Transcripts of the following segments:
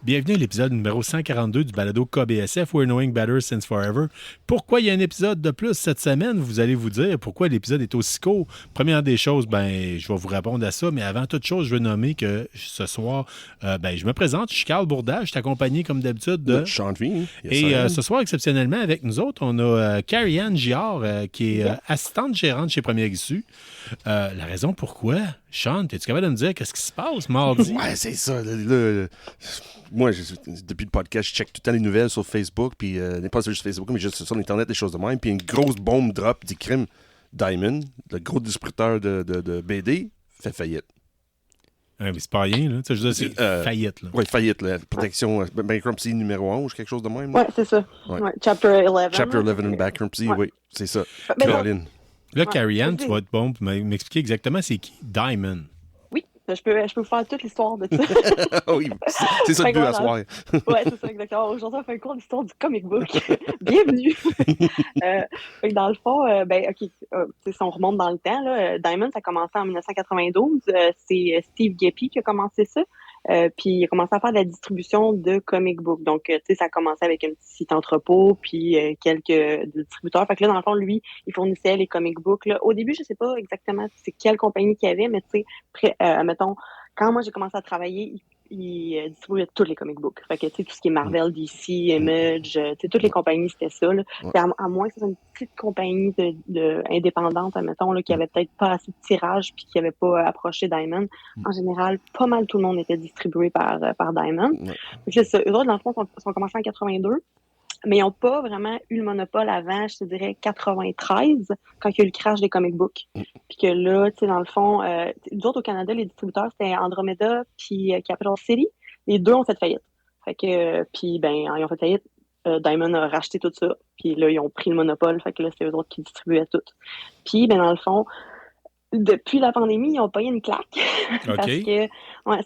Bienvenue à l'épisode numéro 142 du balado KBSF, We're Knowing Better Since Forever. Pourquoi il y a un épisode de plus cette semaine? Vous allez vous dire pourquoi l'épisode est aussi court. Première des choses, je vais vous répondre à ça, mais avant toute chose, je veux nommer que ce soir, je me présente, je suis Carl Bourda, je suis accompagné comme d'habitude de Sean V. Et ce soir, exceptionnellement, avec nous autres, on a Carrie-Anne Giard, qui est assistante gérante chez Première Issue. La raison pourquoi, Sean, es-tu capable de me dire qu'est-ce qui se passe mardi? Ouais, c'est ça. Moi, depuis le podcast, je check tout le temps les nouvelles sur Facebook, puis pas juste Facebook, mais juste sur Internet, des choses de même. Puis une grosse bombe drop du crime. Diamond, le gros distributeur de BD, fait faillite. Mais c'est pas rien, là. Je veux dire, c'est faillite. Oui, faillite. Là. Protection, bankruptcy numéro 11, quelque chose de même. Oui, c'est ça. Ouais. Chapter 11. Chapter 11 in bankruptcy, oui, c'est ça. Caroline. Là, Carrie-Anne, tu vas être bon pour m'expliquer exactement c'est qui Diamond. Oui, je peux vous faire toute l'histoire de ça. Oui, c'est ça le but à soir. Oui, c'est ça, exactement. Aujourd'hui, on fait un cours d'histoire du comic book. Bienvenue! Dans le fond, si on remonte dans le temps, là, Diamond, ça a commencé en 1992. C'est Steve Geppi qui a commencé ça. Puis il a commencé à faire de la distribution de comic book. Donc, ça a commencé avec un petit entrepôt, puis quelques distributeurs. Fait que là, dans le fond, lui, il fournissait les comic books. Là. Au début, je sais pas exactement c'est quelle compagnie qu'il y avait, mais tu sais, mettons, quand moi j'ai commencé à travailler, il distribuait tous les comic books. Fait que, tu sais, tout ce qui est Marvel, DC, Image, tu sais, toutes les compagnies, c'était ça, là. Ouais. À moins que ce soit une petite compagnie indépendante, admettons, là, qui avait peut-être pas assez de tirage puis qui avait pas approché Diamond. En général, pas mal tout le monde était distribué par Diamond. Ouais. Donc, là, eux autres, dans le fond, sont commencés en 82. Mais ils n'ont pas vraiment eu le monopole avant, je te dirais, 93, quand il y a eu le crash des comic books. Puis que là, tu sais, dans le fond, nous autres, au Canada, les distributeurs, c'était Andromeda puis Capital City. Les deux ont fait faillite. Fait que, puis, ils ont fait faillite. Diamond a racheté tout ça. Puis là, ils ont pris le monopole. Fait que là, c'est eux autres qui distribuaient tout. Puis, dans le fond, depuis la pandémie, ils ont payé une claque. Parce que,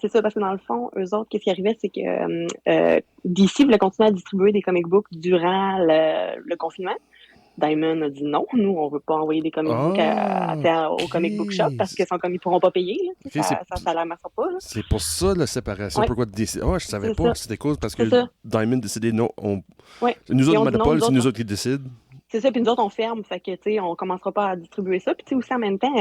c'est ça, parce que dans le fond, eux autres, qu'est-ce qui arrivait, c'est que DC voulait continuer à distribuer des comic books durant le confinement. Diamond a dit non, nous, on veut pas envoyer des comic books au comic book shop parce que ils pourront pas payer. Là, ça l'amassera pas. Là. C'est pour ça la séparation. Pourquoi DC? Je savais pas. C'était cause parce que Diamond décidait non. Nous autres, le monopole, c'est nous autres qui décident. C'est ça, puis nous autres, on ferme, fait que, tu sais, on commencera pas à distribuer ça. Puis, tu sais, aussi, en même temps,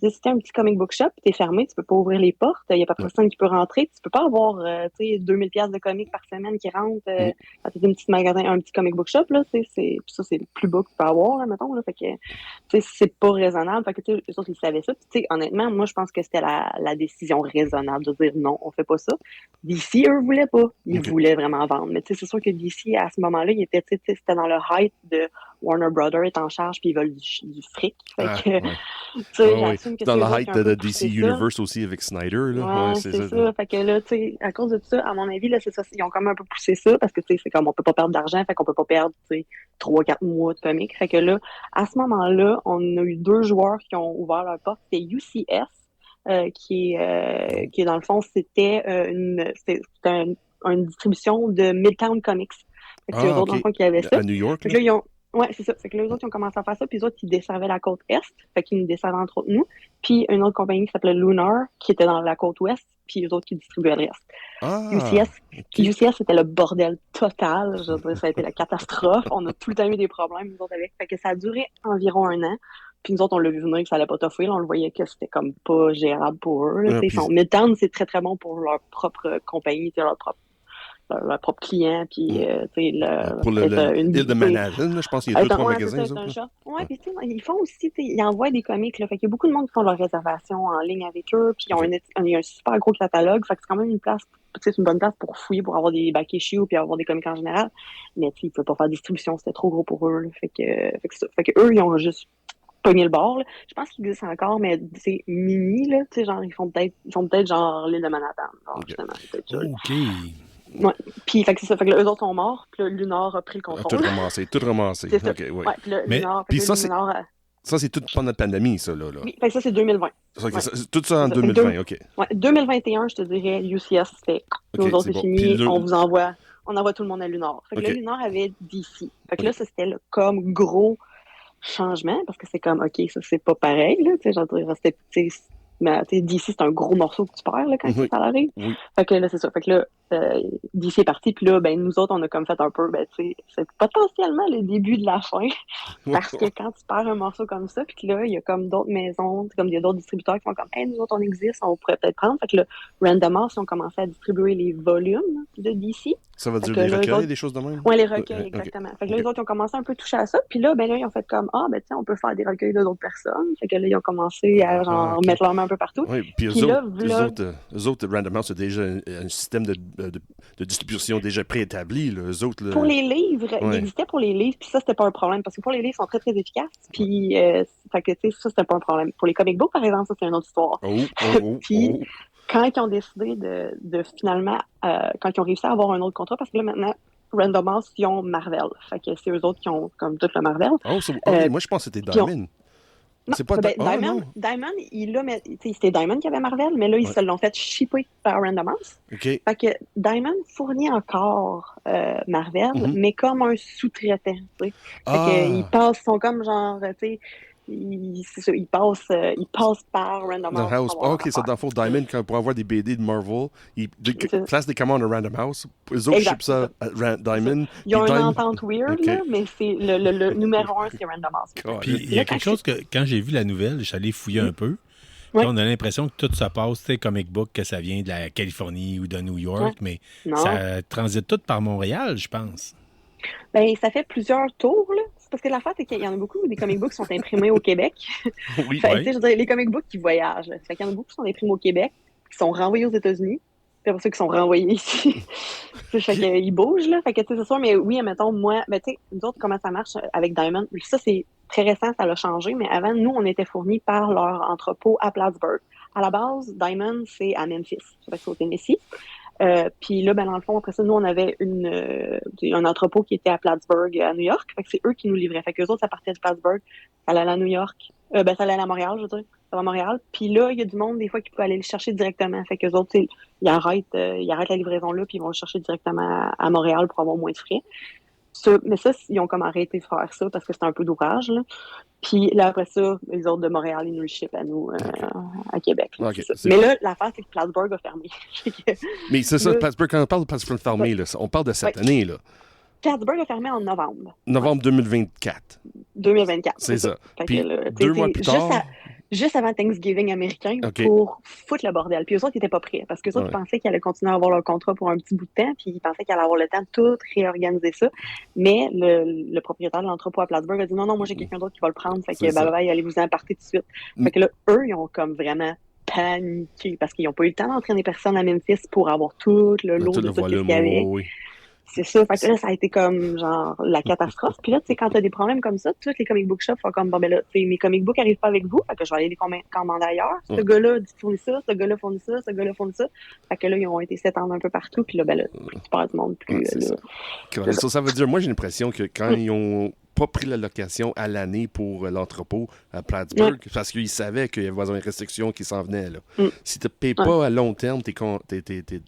si t'es un petit comic book shop, t'es fermé, tu peux pas ouvrir les portes, il y a pas personne qui peut rentrer, tu peux pas avoir, tu sais, 2000$ de comics par semaine qui rentrent, quand t'es un petit comic book shop, là, tu sais, ça, c'est le plus bas que tu peux avoir, là, mettons, là, fait que, tu sais, c'est pas raisonnable, fait que, tu sais, eux autres, ils savaient ça, puis, tu sais, honnêtement, moi, je pense que c'était la décision raisonnable de dire non, on fait pas ça. DC, eux, voulaient pas. Ils voulaient vraiment vendre, mais, tu sais, c'est sûr que DC, à ce moment-là, il était, tu sais, c'était dans le hype de Warner Brothers est en charge puis ils veulent du fric. Fait que, tu sais, j'assume que dans le hype de DC Universe aussi avec Snyder. Là. C'est ça. Fait que là, tu sais, à cause de ça, à mon avis, là, c'est ça. Ils ont quand même un peu poussé ça parce que, tu sais, c'est comme on peut pas perdre d'argent, fait qu'on peut pas perdre, tu sais, 3-4 mois de comics. Fait que là, à ce moment-là, on a eu 2 joueurs qui ont ouvert leur porte. C'était UCS, qui est dans le fond, c'était une distribution de Midtown Comics. Fait que c'est eux autres, dans le fond, qui avaient ça. À New York. Fait que là, c'est ça. Fait que là, eux autres, ils ont commencé à faire ça, puis eux autres, ils desservaient la côte Est, fait qu'ils nous desservaient entre autres nous, puis une autre compagnie qui s'appelait Lunar, qui était dans la côte Ouest, puis eux autres qui distribuaient le reste. UCS, c'était le bordel total, je veux dire, ça a été la catastrophe, on a tout le temps eu des problèmes, nous autres, avec, fait que ça a duré environ 1 an, puis nous autres, on l'a vu venir que ça allait pas toffer, là, on le voyait que c'était comme pas gérable pour eux, Midtown, c'est très très bon pour leur propre compagnie, leur propre client, puis tu sais, pour une île de Manhattan, je pense qu'il y a 2-3 magasins. Oui, puis tu sais, ils font aussi, ils envoient des comics, là, fait qu'il y a beaucoup de monde qui font leurs réservations en ligne avec eux, puis ils ont un super gros catalogue, fait que c'est quand même une place, c'est une bonne place pour fouiller, pour avoir des back issues, puis avoir des comics en général, mais tu sais, ils peuvent pas faire de distribution, c'était trop gros pour eux, là, fait que eux, ils ont juste pogné le bord, là. Je pense qu'ils existent encore, mais c'est mini, là, tu sais, genre, ils font peut-être genre l'île de Manhattan, genre, justement, peut-être OK. Ouais. Puis, fait que c'est ça. Fait que là, eux autres sont morts. Puis là, Lunar a pris le contrôle. Tout ramassé. C'est ça. OK, oui. Ouais, puis là, Lunar... Puis ça, c'est tout pendant la pandémie, ça, là. Oui, fait que ça, c'est 2020. Tout ça en 2020, OK. Ouais, 2021, je te dirais, UCS, c'était... Nous autres, c'est fini, on vous envoie... On envoie tout le monde à Lunar. Fait que là, Lunar avait DC. Fait que là, ça, c'était comme gros changement, parce que c'est comme, OK, ça, c'est pas pareil, là. Tu sais, genre, c'était... Mais DC, c'est un gros morceau que tu perds là, quand ça arrive. Oui. Fait que là, c'est ça. Fait que là, DC est parti, puis là, ben, nous autres, on a comme fait un peu, ben, tu sais, c'est potentiellement le début de la fin, parce que quand tu perds un morceau comme ça, puis que là, il y a comme d'autres maisons, comme il y a d'autres distributeurs qui font comme, hey, nous autres, on existe, on pourrait peut-être prendre. Fait que là, Randomhouse, ils ont commencé à distribuer les volumes de DC. Ça veut dire que les là, recueils, autres... des choses de même? Oui, les recueils, Ok. exactement. Fait que là, les autres, ils ont commencé un peu à toucher à ça. Puis là, ben là, ils ont fait comme, ah, ben tiens, on peut faire des recueils de d'autres personnes. Fait que là, ils ont commencé à genre Ok. mettre leurs mains un peu partout. Oui, puis Puis là, eux autres, Random House, c'est déjà un système de distribution déjà préétabli. Là. Eux autres, pour les livres, il Ouais. existait pour les livres, puis ça, c'était pas un problème. Parce que pour les livres, ils sont très, très efficaces. Puis, fait que, tu sais, ça, c'était pas un problème. Pour les comic books, par exemple, ça, c'est une autre histoire. Puis, quand ils ont décidé de finalement, quand ils ont réussi à avoir un autre contrat, parce que là, maintenant, Random House, ils ont Marvel. Fait que c'est eux autres qui ont comme tout le Marvel. Moi, je pense que c'était Diamond. Non, C'est pas ben, non. Diamond, c'était Diamond qui avait Marvel, mais là, ils se l'ont fait shipper par Random House. OK. Fait que Diamond fournit encore Marvel, mais comme un sous-traitant, tu sais. Fait que ils sont comme genre, tu sais, ils passent par Random House. OK, ça, dans le fond, Diamond, pour avoir des BD de Marvel, ils placent des commandes à Random House. Eux autres shippent ça à Diamond. Ils ont une entente weird, là, mais c'est le numéro 1, c'est Random House. Puis il y a quelque chose que, quand j'ai vu la nouvelle, je suis allé fouiller un peu. Oui. On a l'impression que tout ça passe, tu sais, comic book, que ça vient de la Californie ou de New York, mais ça transite tout par Montréal, je pense. Ben, ça fait plusieurs tours, là. C'est parce que l'affaire, c'est qu'il y en a beaucoup des comic books qui sont imprimés au Québec. Oui, fait, je veux dire, les comic books qui voyagent. Là. Fait qu'il y en a beaucoup qui sont imprimés au Québec, qui sont renvoyés aux États-Unis, puis après ça, qui sont renvoyés ici. Fait qu'ils bougent, là. Fait que, tu sais, c'est sûr, mais oui, admettons, moi, ben, tu sais, nous autres, comment ça marche avec Diamond? Ça, c'est très récent, ça l'a changé, mais avant, nous, on était fournis par leur entrepôt à Plattsburgh. À la base, Diamond, c'est à Memphis, c'est au Tennessee. Puis là, ben, dans le fond, après ça, nous, on avait un entrepôt qui était à Plattsburgh, à New York. Fait que c'est eux qui nous livraient. Fait que eux autres, ça partait de Plattsburgh, ça allait à New York. Ça allait à Montréal, je veux dire. Ça va à Montréal. Puis là, il y a du monde, des fois, qui peut aller le chercher directement. Fait que eux autres, ils arrêtent la livraison là, puis ils vont le chercher directement à Montréal pour avoir moins de frais. Mais ça, ils ont comme arrêté de faire ça parce que c'était un peu d'ouvrage, là. Puis là, après ça, les autres de Montréal, ils nous le shippent à nous, à Québec. Là, mais là, l'affaire, c'est que Plattsburgh a fermé. Mais c'est ça, Plattsburgh, quand on parle de Plattsburgh fermé, là, on parle de cette année, là. Plattsburgh a fermé en novembre. Novembre 2024. 2024. C'est ça. Puis là, 2 mois plus tard... Juste avant Thanksgiving américain pour foutre le bordel. Puis eux autres, ils n'étaient pas prêts. Parce qu'eux autres, ils pensaient qu'ils allaient continuer à avoir leur contrat pour un petit bout de temps. Puis ils pensaient qu'ils allaient avoir le temps de tout réorganiser ça. Mais le propriétaire de l'entrepôt à Plattsburgh a dit non, moi, j'ai quelqu'un d'autre qui va le prendre. Fait que, allez-vous en partir tout de suite. Fait que là, eux, ils ont comme vraiment paniqué. Parce qu'ils n'ont pas eu le temps d'entraîner personne à Memphis pour avoir tout le lot de tout ce qu'il y avait. Oui. C'est ça. Fait que là, ça a été comme, genre, la catastrophe. Puis là, tu sais, quand t'as des problèmes comme ça, tous les comic book shops font comme, bon, ben là, tu sais, mes comic books arrivent pas avec vous. Fait que je vais aller les commander ailleurs. Ce gars-là fournit ça, ce gars-là fournit ça, ce gars-là fournit ça. Fait que là, ils ont été s'étendre un peu partout. Puis là, ben là, tu perds du monde. Plus, ça veut dire, moi, j'ai l'impression que quand ils ont pas pris la location à l'année pour l'entrepôt à Plattsburgh, parce qu'ils savaient qu'il y avait une restriction qui s'en venait. Là. Si tu ne payes pas à long terme tes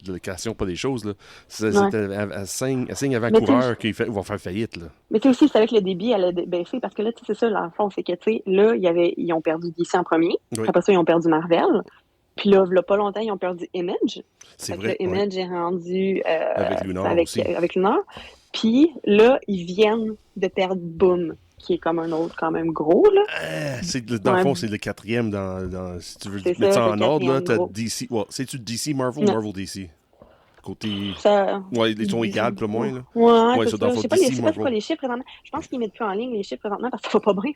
locations, pas des choses, là, c'est à signe avant-coureur qu'ils vont faire faillite. Là. Mais tu sais aussi, c'est avec le débit, elle a baissé, parce que là, c'est ça, dans le fond, c'est que, tu sais, là, ils ont perdu DC en premier. Oui. Après ça, ils ont perdu Marvel. Puis là, il n'y a pas longtemps, ils ont perdu Image. C'est vrai. Image est rendu avec Lunar aussi. Avec Lunar. Puis là, ils viennent de perdre Boom, qui est comme un autre quand même gros, là. Dans le fond, c'est le quatrième si tu veux mettre ça en ordre, là, t'as DC. C'est-tu DC Marvel ou Marvel DC? Côté... ils sont égales, plus ou moins, là. Ouais, ça, je sais pas c'est quoi les chiffres présentement. Je pense qu'ils mettent plus en ligne les chiffres présentement parce que ça va pas bien.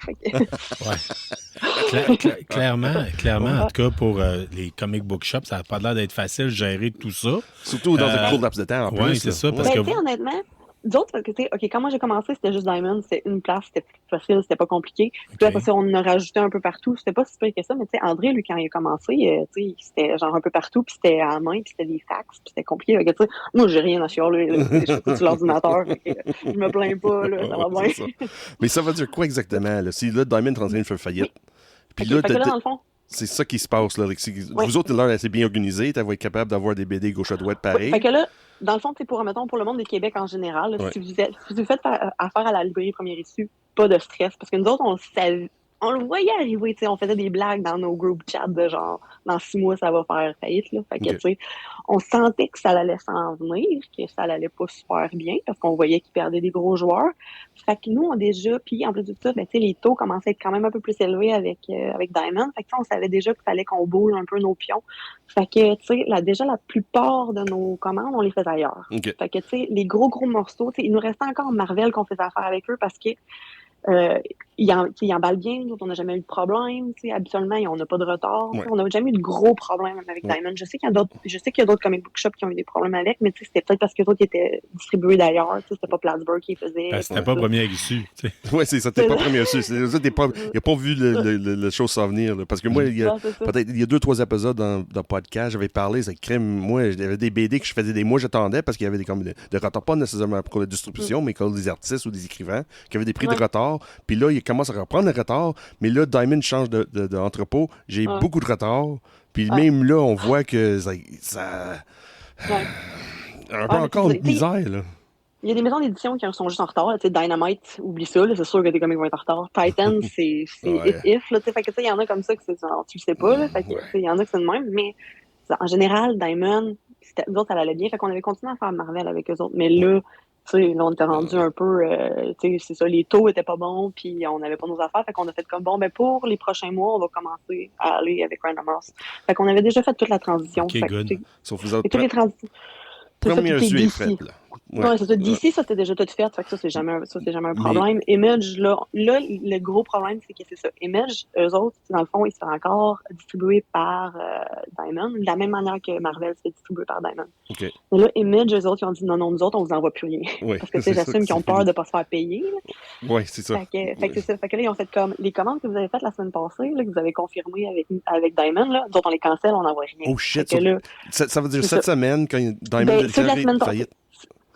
Clairement, en tout cas, pour les comic book shops, ça n'a pas l'air d'être facile de gérer tout ça. Surtout dans un court laps de temps, en plus. Oui, c'est ça, parce que... honnêtement, d'autres, parce que, tu sais, quand moi j'ai commencé, c'était juste Diamond, c'était une place, c'était plus facile, c'était pas compliqué. Puis après ça, on en a rajouté un peu partout. C'était pas si pire que ça, mais tu sais, André, lui, quand il a commencé, tu sais, c'était genre un peu partout, puis c'était à la main, puis c'était des fax, puis c'était compliqué. Tu sais, moi, j'ai rien à chialer, je fais tout sur l'ordinateur, je me plains pas, là, ça va bien. Ça. Mais ça veut dire quoi exactement, là? Si là, Diamond est en train de faire faillite. Puis là, dans le fond, c'est ça qui se passe, là. Vous autres, là, c'est bien organisé, tu vas être capable d'avoir des BD gauche à droite pareil. Fait que là, dans le fond, pour le monde du Québec en général, là, si vous faites affaire à la librairie Premier Issu, pas de stress. Parce que nous autres, on on le voyait arriver, tu sais, on faisait des blagues dans nos group chats de genre, dans 6 mois, ça va faire faillite, là. Fait que, tu sais, on sentait que ça allait s'en venir, que ça allait pas super bien, parce qu'on voyait qu'ils perdaient des gros joueurs. Fait que nous, on déjà, puis en plus de ça, ben, tu sais, les taux commençaient à être quand même un peu plus élevés avec Diamond. Fait que, on savait déjà qu'il fallait qu'on bouge un peu nos pions. Fait que, tu sais, déjà, la plupart de nos commandes, on les faisait ailleurs. Fait que, tu sais, les gros morceaux, tu sais, il nous restait encore Marvel qu'on faisait affaire avec eux parce que ils emballent bien, nous, on n'a jamais eu de problème. Habituellement, on n'a pas de retard. On n'a jamais eu de gros problèmes avec Diamond. Je sais qu'il y a d'autres comic book shops qui ont eu des problèmes avec, mais c'était peut-être parce que d'autres étaient distribués d'ailleurs. C'était pas Plattsburgh qui les faisait. C'était pas première issue. Oui, c'est ça, t'es pas première issue. Il n'a pas vu le chose s'en venir. Là. Parce que moi, il y a 2-3 épisodes dans le podcast, j'avais parlé, c'est crème. Moi, j'avais des BD que je faisais des mois, j'attendais parce qu'il y avait des retards, pas nécessairement pour la distribution, mais comme des artistes ou des écrivains qui avaient des prix de retard. Puis là, il commence à reprendre le retard. Mais là, Diamond change d'entrepôt. J'ai beaucoup de retard. Puis même là, on voit que ça un peu encore une misère. Là. Il y a des maisons d'édition qui sont juste en retard. Tu sais, Dynamite, oublie ça. C'est sûr que des comics vont être en retard. Titan, c'est if. Là, fait que il y en a comme ça que tu le sais pas. Là, fait que, il y en a que c'est de même. Mais en général, Diamond, nous autres, ça allait bien. Fait qu'on avait continué à faire Marvel avec eux autres. Mais là, tu sais, là, on était rendu un peu, tu sais, c'est ça, les taux étaient pas bons, puis on n'avait pas nos affaires, fait qu'on a fait comme, bon, ben pour les prochains mois, on va commencer à aller avec Random House. Fait qu'on avait déjà fait toute la transition. OK, good. Sauf vous autres, toutes les transitions. première suite est faite, là. Ouais, c'est ça. DC, ça, c'était déjà tout fait. Fait que ça, c'est jamais un problème. Image, là, le gros problème, c'est que c'est ça. Image, eux autres, dans le fond, ils se font encore distribuer par Diamond, de la même manière que Marvel se fait distribuer par Diamond. Okay. Mais là, Image, eux autres, ils ont dit non, nous autres, on vous envoie plus rien. Oui, parce que j'assume qu'ils ont peur de pas se faire payer. Oui, c'est ça. Fait que c'est ça. Fait que là, ils ont fait comme les commandes que vous avez faites la semaine passée, là, que vous avez confirmées avec Diamond, là, nous autres, on les cancelle, on n'envoie rien. Oh shit! Ça veut dire cette semaine, quand Diamond a fait faillite.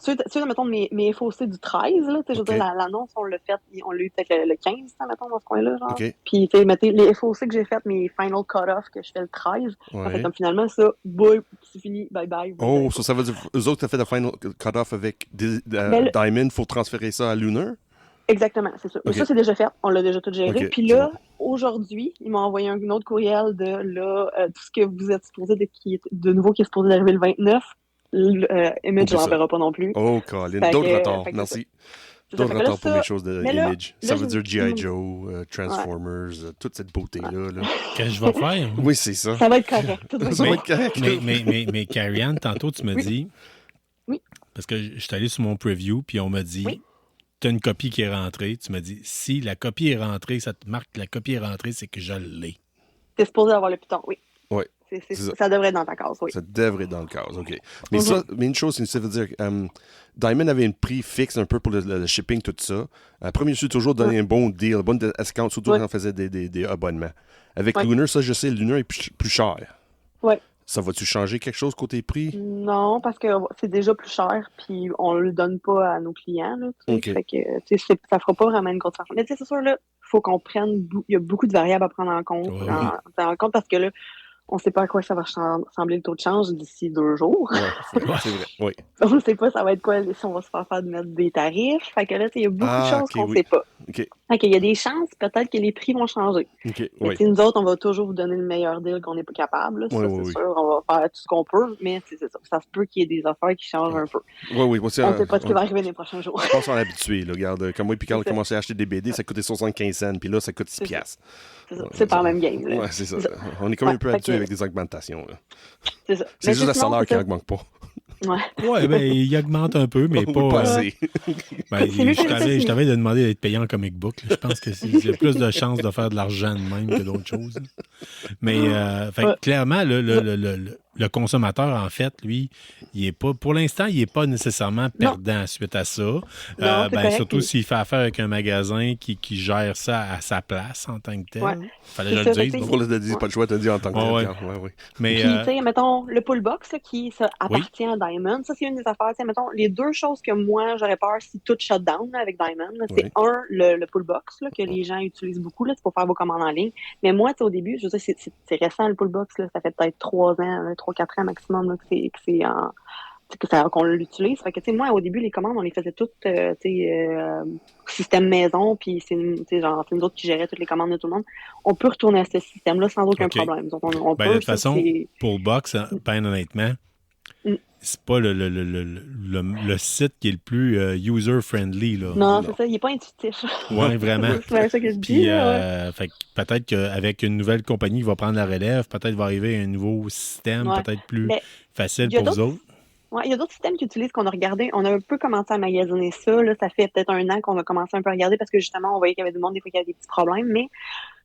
Ceux, mettons, mes FOC du 13, là, je veux dire, l'annonce, on l'a eu peut-être le 15, mettons, dans ce coin-là, genre. Okay. Puis, tu sais, mettez les FOC que j'ai faites, mes final cut-off que je fais le 13, en fait, comme finalement, ça, boy, c'est fini, bye-bye. Oh, ça veut dire, eux autres, t'as fait le final cut-off avec Diamond, faut transférer ça à Lunar? Exactement, c'est ça. Okay. Ça, c'est déjà fait, on l'a déjà tout géré. Okay, puis là, aujourd'hui, ils m'ont envoyé un autre courriel de, là, tout ce que vous êtes supposé de nouveau qui est supposé d'arriver le 29, Image, je l'enverra pas non plus. Oh, Colin. D'autres retards. Merci. D'autres retards pour les choses de Image. Ça veut dire G.I. Joe, Transformers, toute cette beauté-là. Là. Qu'est-ce que je vais faire? Oui, c'est ça. Ça va être correct. Ça va être correct. Mais Carrie-Anne, tantôt, tu me dis... Oui. Parce que je suis allé sur mon preview, puis on m'a dit... Tu as une copie qui est rentrée. Tu m'as dit, si la copie est rentrée, ça te marque que la copie est rentrée, c'est que je l'ai. T'es supposé avoir le piton, oui. Oui. Ça devrait être dans ta case, oui. Ça devrait être dans le case, OK. Mais mais une chose, ça veut dire Diamond avait un prix fixe un peu pour le shipping, tout ça. Premier suis toujours donné un bon deal, un bon discount, surtout quand on faisait des abonnements. Avec Lunar, ça, je sais, Lunar est plus cher. Oui. Ça va-tu changer quelque chose côté prix? Non, parce que c'est déjà plus cher, puis on le donne pas à nos clients. Là, fait que, ça fera pas vraiment une grosse différence. Mais c'est sûr, là, il faut qu'on prenne... Il y a beaucoup de variables à prendre en compte, parce que là, on ne sait pas à quoi ça va ressembler le taux de change d'ici 2 jours. Oui, c'est vrai, oui. On ne sait pas ça va être quoi, si on va se faire mettre des tarifs. Fait que là, il y a beaucoup de choses qu'on ne sait pas. Fait qu'il y a des chances, peut-être, que les prix vont changer. Mais nous autres, on va toujours vous donner le meilleur deal qu'on n'est pas capable. Là. Ça, c'est sûr, on va faire tout ce qu'on peut, mais c'est ça. Ça se peut qu'il y ait des affaires qui changent un peu. Oui. On ne sait pas ce qui va arriver les prochains jours. Je pense qu'on est habitué. Regarde, comme moi et Carl a commencé à acheter des BD, ça coûtait 75 cents, puis là, ça coûte 6 piastres. C'est pas le même game. Oui, c'est ça. On est quand même un peu habitué avec des augmentations. Là. C'est ça. C'est juste le salaire qui n'augmente pas. Ouais, ben, il augmente un peu, mais pas assez. Je t'avais demandé d'être payant en comic book. Là. Je pense que c'est plus de chances de faire de l'argent de même que d'autres choses. Mais clairement, le consommateur, en fait, lui, il est pas, pour l'instant, il n'est pas nécessairement perdant suite à ça. Surtout s'il fait affaire avec un magasin qui gère ça à sa place en tant que tel. Fallait que je le dise. Pour le dire, pas le choix de dire en tant que tel. Mais, puis, tu sais, mettons, le pull box là, qui appartient à Diamond, ça, c'est une des affaires. Mettons, les 2 choses que moi, j'aurais peur si tout shut down là, avec Diamond, là, c'est le pull box là, que les gens utilisent beaucoup. C'est pour faire vos commandes en ligne. Mais moi, au début, je veux dire, c'est récent le pull box. Là, ça fait peut-être 3 ans, 3-4 ans maximum là, que c'est qu'on l'utilise. Fait que, tu sais, moi, au début, les commandes, on les faisait toutes, système maison, puis c'est nous autres qui géraient toutes les commandes de tout le monde. On peut retourner à ce système-là sans aucun problème. Donc, on ben, peut, de toute façon, pour Box, ben honnêtement, c'est pas le site qui est le plus user-friendly. Là. Non, c'est ça, il n'est pas intuitif. Oui, vraiment. C'est ça que je Puis, dis. fait que peut-être qu'avec une nouvelle compagnie qui va prendre la relève, peut-être va arriver un nouveau système, peut-être plus facile pour vous autres. Ouais, il y a d'autres systèmes qui utilisent qu'on a regardé. On a un peu commencé à magasiner ça. Là, ça fait peut-être 1 an qu'on a commencé un peu à regarder parce que justement, on voyait qu'il y avait du monde des fois qui avait des petits problèmes. Mais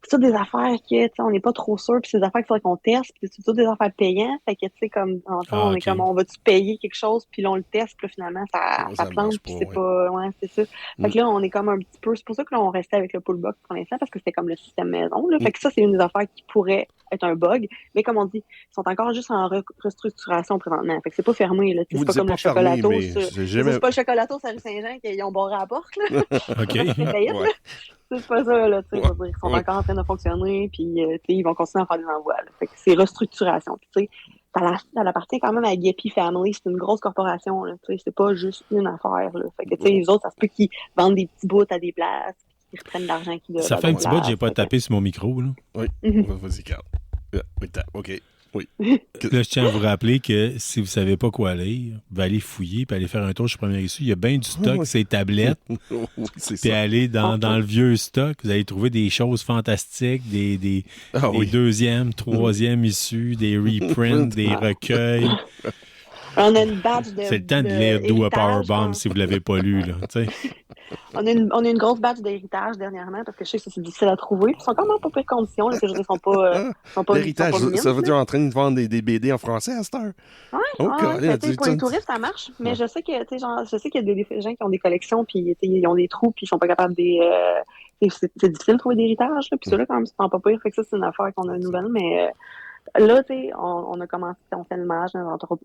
c'est toutes des affaires que on n'est pas trop sûr. Puis c'est des affaires qu'il faudrait qu'on teste. Puis c'est toutes des affaires payantes. Fait que tu sais, comme en fait, on est comme on va-tu payer quelque chose, puis là on le teste, puis là, finalement ça plante, puis c'est pas. Ouais, c'est ça. Fait que là, on est comme un petit peu. C'est pour ça que là, on restait avec le pullbox pour l'instant, parce que c'était comme le système maison. Là. Fait que ça, c'est une des affaires qui pourrait être un bug. Mais comme on dit, ils sont encore juste en restructuration présentement. Fait que c'est pas fermé. Là. C'est pas comme le chocolato. C'est pas le chocolato à Saint-Jean qu'ils ont barré à la porte. Là. OK. C'est pas ça, là, tu sais. Ils sont encore en train de fonctionner, puis ils vont continuer à faire des envois. Là. Fait que c'est restructuration. Puis, tu sais, ça appartient quand même à Gepi Family. C'est une grosse corporation, là. Tu sais, c'est pas juste une affaire, là. Fait que, tu sais, les autres, ça se peut qu'ils vendent des petits bouts à des places, qu'ils reprennent l'argent qu'ils doivent. Ça fait un petit bout que j'ai pas tapé sur mon micro, là. Oui. Vas-y, Carl. OK. Oui. Là, je tiens à vous rappeler que si vous ne savez pas quoi lire, vous allez fouiller puis aller faire un tour chez Première Issue. Il y a bien du stock, ces tablettes. Puis aller dans le vieux stock, vous allez trouver des choses fantastiques, des deuxième, troisième issues, des reprints, des recueils. On a une batch de. C'est le temps de lire Do a Powerbomb si vous ne l'avez pas lu. Là, on a une grosse batch d'héritage dernièrement parce que je sais que c'est difficile à trouver. Ils sont quand même pas pires conditions. Là, que je dis, sont pas l'héritage, ça veut dire en train de vendre des BD en français à cette heure? Oui, pour les touristes, ça marche. Mais je sais que je sais qu'il y a des gens qui ont des collections puis ils ont des trous puis ils sont pas capables c'est difficile de trouver d'héritage. Puis ça, là, quand même, c'est pas pire. Fait que ça, c'est une affaire qu'on a une nouvelle, mais. Là, tu sais, on a commencé, on fait le ménage de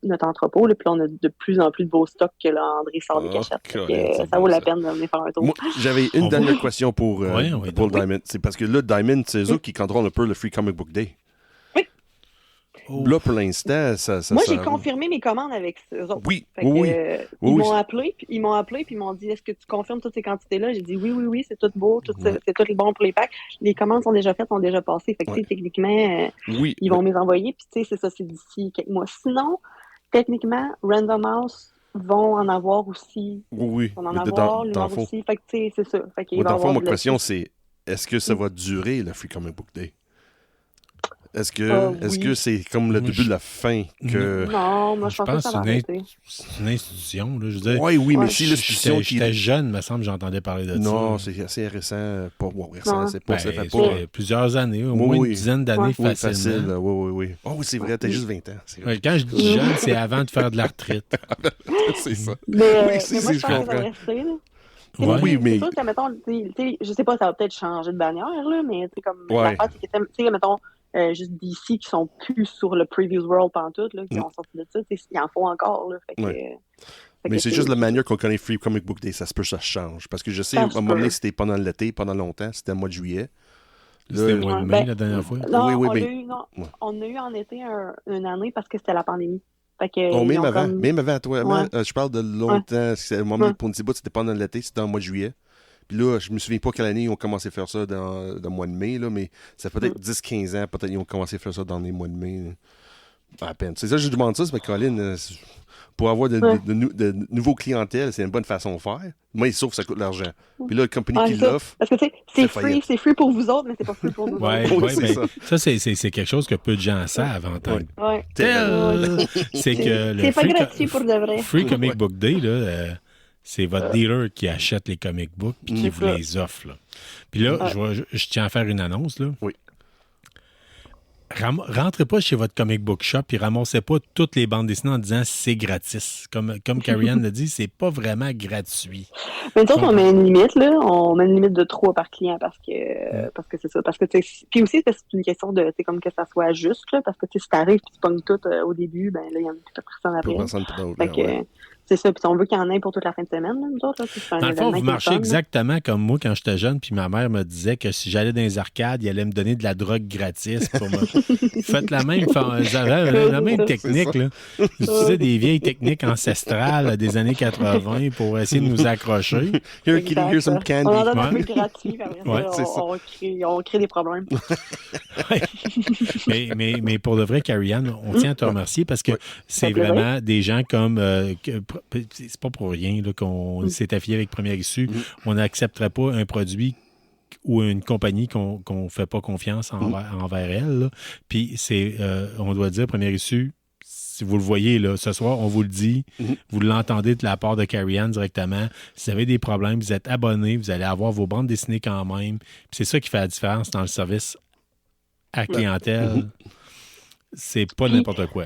notre entrepôt, là, puis on a de plus en plus de beaux stocks que là, André sort des cachettes. Ça vaut la peine de venir faire un tour. Moi, j'avais une dernière question pour Diamond. C'est parce que là, Diamond, c'est eux qui contrôlent un peu le Free Comic Book Day. Oui. Là, pour l'instant, Moi, j'ai confirmé mes commandes avec eux autres. Oui, ils m'ont appelé, puis ils m'ont dit, est-ce que tu confirmes toutes ces quantités-là? J'ai dit oui, c'est tout beau, c'est tout bon pour les packs. Les commandes sont déjà faites, sont déjà passées. Fait que, techniquement, ils vont me les envoyer, puis tu sais, c'est ça, c'est d'ici quelques mois. Sinon, techniquement, Random House vont en avoir aussi. Oui, vont en avoir, l'humour aussi. Fait que, tu sais, c'est ça. Fait qu'il va avoir ma question, c'est, est-ce que ça va durer, le Free Comic Book Day? Est-ce que c'est comme le début de la fin que... Non, moi je pense que ça va arrêter. C'est une institution, là, je veux dire. Oui, mais si l'institution qui... J'étais jeune, me semble, j'entendais parler de ça. Non, c'est assez récent. Pas récent, c'est pas... ça fait pas... plusieurs années, au moins une dizaine d'années facilement. Oui. Oh oui, c'est vrai, t'as juste 20 ans. Quand je dis jeune, c'est avant de faire de la retraite. C'est ça. Mais moi, je pense que ça va rester, là. Oui, mais... C'est sûr que, mettons, je sais pas, ça va peut-être changer de bannière, là, mais c'est comme... L'affaire, c'est que, tu sais, mettons... juste d'ici qui sont plus sur le Previous World pantoute, là, qui ont sorti de ça, ils en font encore. Là, mais c'est juste la manière qu'on connaît Free Comic Book Day, ça se peut, ça change. Parce que je sais, à un moment donné, c'était pendant l'été, pendant longtemps, c'était le mois de juillet. C'était le mois de mai la dernière fois. Non, on a eu en été une année parce que c'était la pandémie. Même avant toi, je parle de longtemps. Le moment pour une petite bout, c'était pendant l'été, c'était en mois de juillet. Puis là, je me souviens pas quelle année ils ont commencé à faire ça dans le mois de mai, là, mais ça fait peut-être 10-15 ans, peut-être qu'ils ont commencé à faire ça dans les mois de mai. À peine. C'est ça, je demande ça, c'est parce que Colin, pour avoir de nouveaux clientèles, c'est une bonne façon de faire. Moi, sauf que ça coûte de l'argent. Puis là, la compagnie qui l'offre. Parce que c'est free pour vous autres, mais c'est pas free pour nous autres. Ça, c'est quelque chose que peu de gens savent en tant que c'est que c'est pas gratuit pour de vrai. Free Comic Book Day, là. C'est votre dealer qui achète les comic books et qui vous les offre. Là. Puis là, je tiens à faire une annonce. Là. Oui. Rentrez pas chez votre comic book shop et ramassez pas toutes les bandes dessinées en disant c'est gratis. Comme Carrie-Anne l'a dit, c'est pas vraiment gratuit. Mais nous autres, on met une limite, là. On met une limite de 3 par client parce que c'est ça. Parce que, puis aussi, c'est une question de, comme que ça soit juste, là. Parce que, si t'arrives et tu pognes tout au début, ben là, il y en a plus personne après. c'est ça. Puis on veut qu'il y en ait pour toute la fin de semaine, là, nous autres. Là, c'est un Dans le fond, événement vous qui est marchez fun, là. exactement comme moi quand j'étais jeune, puis ma mère me disait que si j'allais dans les arcades, il allait me donner de la drogue gratis pour me. Faites la même, la même technique, là. J'utilisais des vieilles techniques ancestrales des années 80 pour essayer de nous accrocher. Here, kitty, here's some On en candy. donne un Ouais. peu gratuit, puis après Ouais, ça, c'est ça. on crée des problèmes. mais pour de vrai, Carrie-Anne, on tient à te remercier parce que c'est fait plaisir. vraiment des gens comme. C'est pas pour rien là, qu'on s'est affilié avec Première Issue. On n'accepterait pas un produit ou une compagnie qu'on ne fait pas confiance envers elle. Là. Puis on doit dire, Première Issue, si vous le voyez là, ce soir, on vous le dit, vous l'entendez de la part de Carrie-Anne directement. Si vous avez des problèmes, vous êtes abonné, vous allez avoir vos bandes dessinées quand même. Puis c'est ça qui fait la différence dans le service à clientèle. C'est pas n'importe quoi.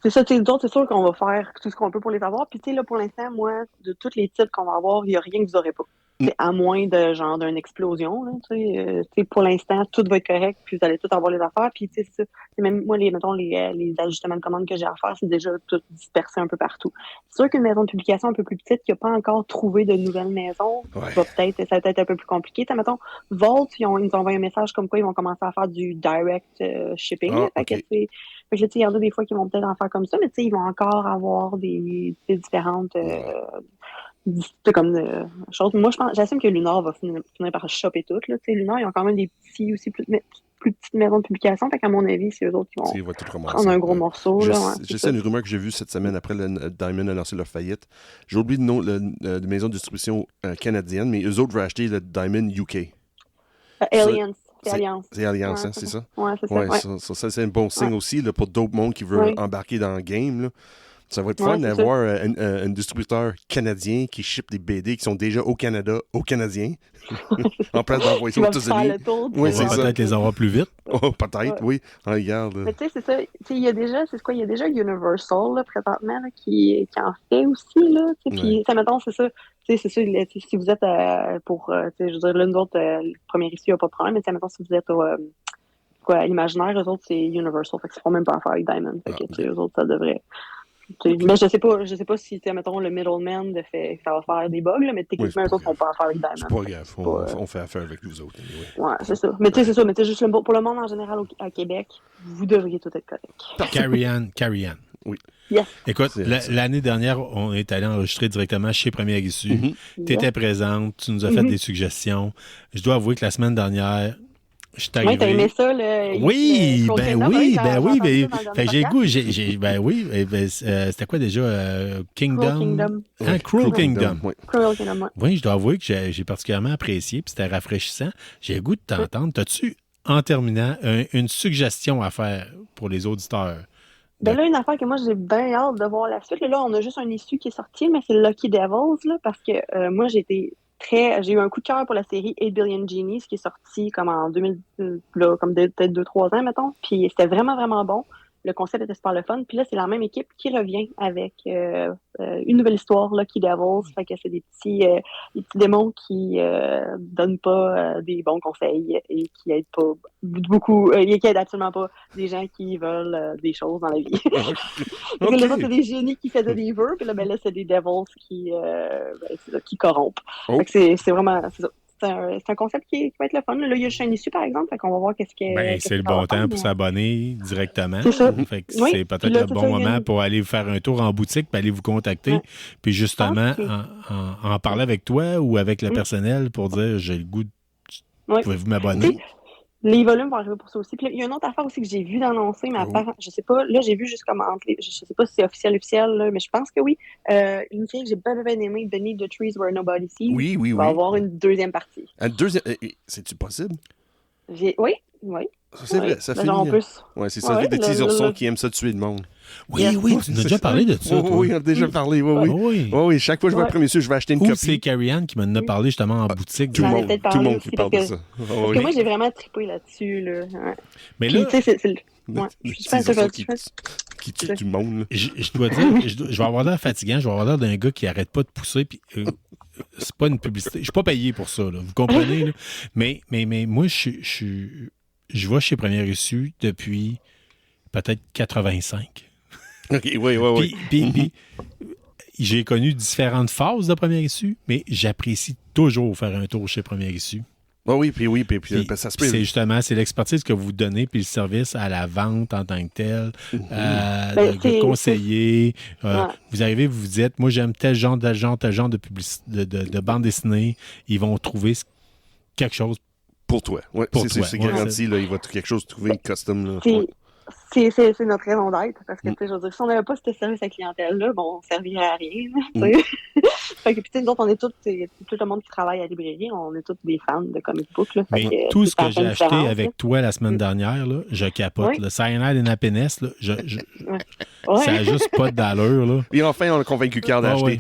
C'est ça, tu sais, nous autres, c'est sûr qu'on va faire tout ce qu'on peut pour les avoir. Puis, tu sais, là, pour l'instant, moi, de tous les titres qu'on va avoir, il n'y a rien que vous n'aurez pas. C'est à moins de, genre, d'une explosion, là, tu sais, pour l'instant, tout va être correct, puis vous allez tout avoir les affaires. Puis, tu sais, c'est ça. Même moi, mettons, les ajustements de commandes que j'ai à faire, c'est déjà tout dispersé un peu partout. C'est sûr qu'une maison de publication un peu plus petite qui n'a pas encore trouvé de nouvelles maisons, ça va peut-être être un peu plus compliqué. Tu sais, mettons, Volt, ils nous ont envoyé un message comme quoi ils vont commencer à faire du direct shipping. Là, fait que, tu sais, il y en a des fois qui vont peut-être en faire comme ça, mais tu sais, ils vont encore avoir des différentes choses. Moi, j'assume que Lunar va finir par choper tout. Là. Tu sais, Lunar, ils ont quand même des petits aussi plus petites maisons de publication. Fait qu'à mon avis, c'est eux autres qui vont prendre un gros morceau. Je sais une rumeur que j'ai vue cette semaine après le Diamond a lancé leur faillite. J'ai oublié le nom de maison de distribution canadienne, mais eux autres veulent acheter le Diamond UK. Alliance. C'est Alliance. C'est Alliance, hein, c'est ça? Ouais, c'est ça. Ça, c'est un bon signe aussi là, pour d'autres mondes qui veulent embarquer dans le game. Là. Ça va être fun d'avoir un distributeur canadien qui ship des BD qui sont déjà au Canada, aux Canadiens, en place d'envoyer ça aux États-Unis. Oui, c'est ça. Peut-être les avoir plus vite. Oh, peut-être, oui. Regarde. Mais tu sais, c'est ça. Il y a déjà, il y a déjà Universal, là, présentement, là, qui en fait aussi, là. Puis, mettons, c'est ça. C'est sûr, si vous êtes je veux dire, l'une d'autre, le premier issue, il n'y a pas de problème, mais mettons, si vous êtes à l'imaginaire, eux autres, c'est Universal. Fait qu'ils ne feront même pas affaire avec Diamond. Fait que, eux autres, ça devrait. Mais je sais pas si, mettons, le middleman ça va faire des bugs, là, mais techniquement, eux autres font pas affaire avec Diamond. C'est pas grave, on fait affaire avec nous autres. Ouais, c'est ça. Mais tu sais, c'est ça. Mais tu sais, juste pour le monde en général à Québec, vous devriez tout être correct. Carrie-Anne. Oui. Yes. Écoute, l'année dernière, on est allé enregistrer directement chez Première Issue. Tu étais présente, tu nous as fait des suggestions. Je dois avouer que la semaine dernière, je suis arrivé. Oui, t'as aimé ça, le. Oui, j'ai le goût. Ouais. C'était quoi déjà? Kingdom? Cruel Kingdom. Oui, je dois avouer que j'ai particulièrement apprécié, puis c'était rafraîchissant. J'ai le goût de t'entendre. T'as-tu, en terminant, une suggestion à faire pour les auditeurs? Ben là, une affaire que moi, j'ai bien hâte de voir la suite. Là, on a juste un issue qui est sorti, mais c'est Lucky Devils, là, parce que moi, j'ai eu un coup de cœur pour la série 8 Billion Genies, qui est sortie comme en 2000, là, comme peut-être 2-3 ans, mettons. Puis c'était vraiment, vraiment bon. Le concept était super le fun. Puis là, c'est la même équipe qui revient avec une nouvelle histoire, Lucky Devils. Fait que c'est des petits démons qui donnent pas des bons conseils et qui aident pas beaucoup, qui aident absolument pas des gens qui veulent des choses dans la vie. Parce que les autres, c'est des génies qui faisaient des vœux, puis là, là, c'est des devils qui corrompent. Fait que c'est vraiment, c'est ça. C'est un concept qui va être le fun. Là, il y a juste un issue, par exemple, fait qu'on va voir qu'est-ce que. C'est le bon temps pour s'abonner directement. C'est ça. Fait que c'est peut-être le bon moment pour aller faire un tour en boutique puis aller vous contacter. Puis justement, en parler avec toi ou avec le personnel pour dire j'ai le goût pouvez-vous m'abonner? Les volumes vont arriver pour ça aussi. Puis il y a une autre affaire aussi que j'ai vu d'annoncer, mais apparemment, je sais pas, là j'ai vu juste comme je sais pas si c'est officiel, là, mais je pense que oui. Une série que j'ai bien aimée, Beneath the Trees Where Nobody Sees, va avoir une deuxième partie. Une deuxième? C'est-tu possible? Oui. C'est vrai, ça fait. En plus. Oui, c'est ça. Des petits oursons qui aiment ça tuer le monde. Oui, tu nous as déjà parlé de ça. Oui, on a déjà parlé. Oui. Chaque fois que je vais à premier je vais acheter une copie. C'est Carrie-Anne qui m'en a parlé justement en boutique. Tout le monde qui parle de ça. Parce que moi, j'ai vraiment trippé là-dessus. Là. Mais là, tu sais, c'est qui tue du monde. Je dois dire, je vais avoir l'air fatigant, je vais avoir l'air d'un gars qui arrête pas de pousser. Puis, c'est pas une publicité. Je suis pas payé pour ça, là, vous comprenez? Là? Mais moi, je vais chez Première Issue depuis peut-être 85. OK, oui. Puis j'ai connu différentes phases de première issue, mais j'apprécie toujours faire un tour chez Première Issue. Oui, puis ça se peut. C'est justement, c'est l'expertise que vous donnez, puis le service à la vente en tant que tel, de conseiller. Vous arrivez, vous vous dites, moi j'aime tel genre de publicité, de bande dessinée. Ils vont trouver quelque chose pour toi. Ouais, pour toi. C'est garanti, là, il va quelque chose trouver custom. Là. C'est notre raison d'être, parce que, je veux dire, si on n'avait pas ce service à clientèle-là, bon, on servirait à rien, Fait que, puis, nous autres, on est tous, tout le monde qui travaille à la librairie, on est tous des fans de comic book, là. Mais tout ce que j'ai acheté avec toi la semaine dernière, là, je capote. Le Cyanide and Happiness, là, ça n'a juste pas d'allure, là. Et enfin, on a convaincu Carl d'acheter.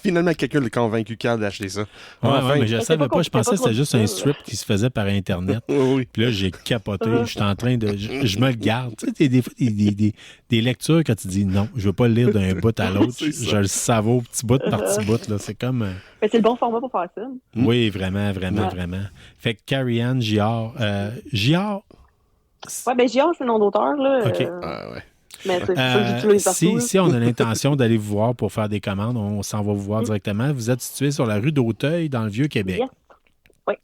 Finalement, quelqu'un l'a convaincu Carl d'acheter ça. Mais je ne savais pas, je pensais que c'était juste un strip qui se faisait par Internet. Puis là, j'ai capoté, je suis en train de... Je me le garde. Tu sais, des fois, des lectures quand tu dis non, je veux pas le lire d'un bout à l'autre, je le savoure petit bout par petit bout, là. C'est comme... Mais c'est le bon format pour faire ça. Oui, vraiment. Fait que Carrie Ann Giard... Giard? Ouais, ben Giard, c'est le nom d'auteur, là. OK. Mais c'est ça que j'utilise partout. Si on a l'intention d'aller vous voir pour faire des commandes, on s'en va vous voir directement. Vous êtes situé sur la rue d'Auteuil, dans le Vieux-Québec. Yes. Oui.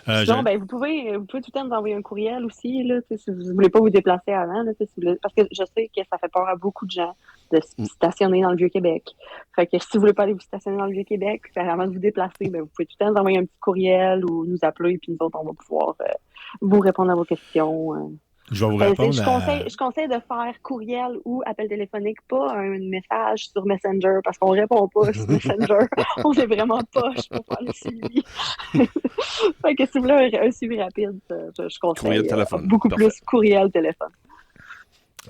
Sinon, vous pouvez tout le temps nous envoyer un courriel aussi, là, si vous ne voulez pas vous déplacer avant. Là, parce que je sais que ça fait peur à beaucoup de gens de se stationner dans le Vieux-Québec. Fait que si vous ne voulez pas aller vous stationner dans le Vieux-Québec, avant de vous déplacer, vous pouvez tout le temps nous envoyer un petit courriel ou nous appeler, puis nous autres, on va pouvoir vous répondre à vos questions. Je vais vous répondre je conseille de faire courriel ou appel téléphonique, pas un message sur Messenger, parce qu'on répond pas sur Messenger. On est vraiment poche pour faire le suivi. Fait que si vous voulez un suivi rapide, je conseille courriel, téléphone. Beaucoup plus courriel, téléphone.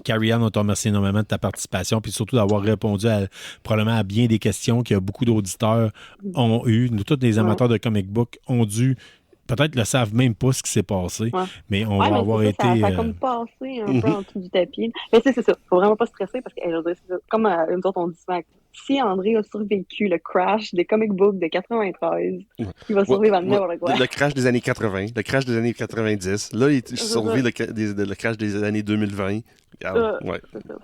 Carrie Ann, on te remercie énormément de ta participation, puis surtout d'avoir répondu probablement à bien des questions que beaucoup d'auditeurs ont eues. Nous, tous les amateurs de comic book ont dû... Peut-être le savent même pas ce qui s'est passé, mais on va avoir été... Ça a comme passé un peu en dessous du tapis. Mais c'est ça, faut vraiment pas stresser parce que, comme nous autres on dit souvent, si André a survécu le crash des comic books de 93, il va survivre à n'importe quoi. Le crash des années 80, le crash des années 90, là, il survit le crash des années 2020. C'est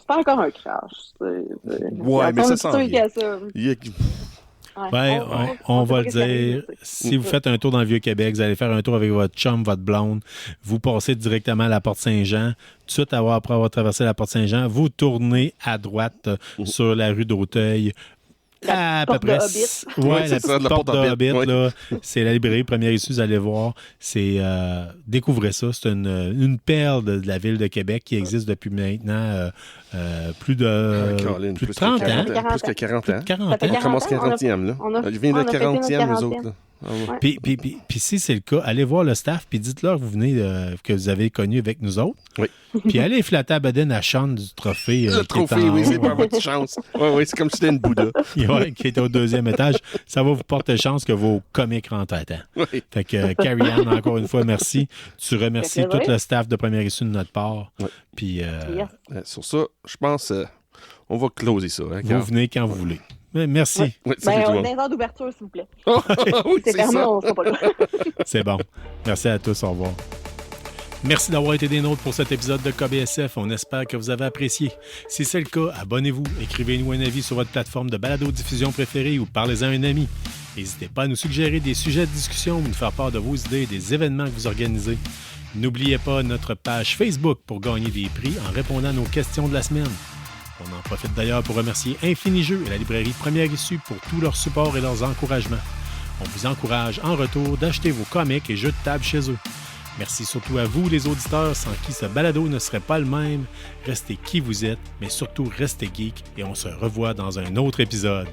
pas encore un crash. Mais ça s'en vient. On va le dire. Si vous faites un tour dans le Vieux-Québec, vous allez faire un tour avec votre chum, votre blonde, vous passez directement à la Porte Saint-Jean. Tout de suite, après avoir traversé la Porte Saint-Jean, vous tournez à droite sur la rue d'Auteuil. À peu près. La porte de Hobbit, là, c'est la librairie Première Issue, vous allez voir. Découvrez ça. C'est une perle de la ville de Québec qui existe depuis maintenant plus de 30 ans. Plus que 40 ans. On commence 40e, là. Je viens de 40e, eux autres. Là. Puis si c'est le cas, allez voir le staff puis dites-leur que vous venez que vous avez connu avec nous autres. Oui. Puis allez flatter à Baden à Sean du trophée. Le trophée, c'est pas votre chance. Oui, c'est comme si c'était une Bouddha. Qui était au 2e étage. Ça va vous porter chance que vos comics rentrent à temps. Oui. Fait que Carrie Ann, encore une fois, merci. Tu remercies tout le staff de Première Issue de notre part. Oui. Puis sur ça, je pense on va closer ça. Vous venez quand vous voulez. Merci. On a une heure d'ouverture, s'il vous plaît. C'est fermé, on sera pas là. C'est bon. Merci à tous. Au revoir. Merci d'avoir été des nôtres pour cet épisode de KBSF. On espère que vous avez apprécié. Si c'est le cas, abonnez-vous, écrivez-nous un avis sur votre plateforme de balado-diffusion préférée ou parlez-en à un ami. N'hésitez pas à nous suggérer des sujets de discussion ou nous faire part de vos idées et des événements que vous organisez. N'oubliez pas notre page Facebook pour gagner des prix en répondant à nos questions de la semaine. On en profite d'ailleurs pour remercier Infinijeux et la librairie Première Issue pour tout leur support et leurs encouragements. On vous encourage en retour d'acheter vos comics et jeux de table chez eux. Merci surtout à vous, les auditeurs, sans qui ce balado ne serait pas le même. Restez qui vous êtes, mais surtout restez geek et on se revoit dans un autre épisode.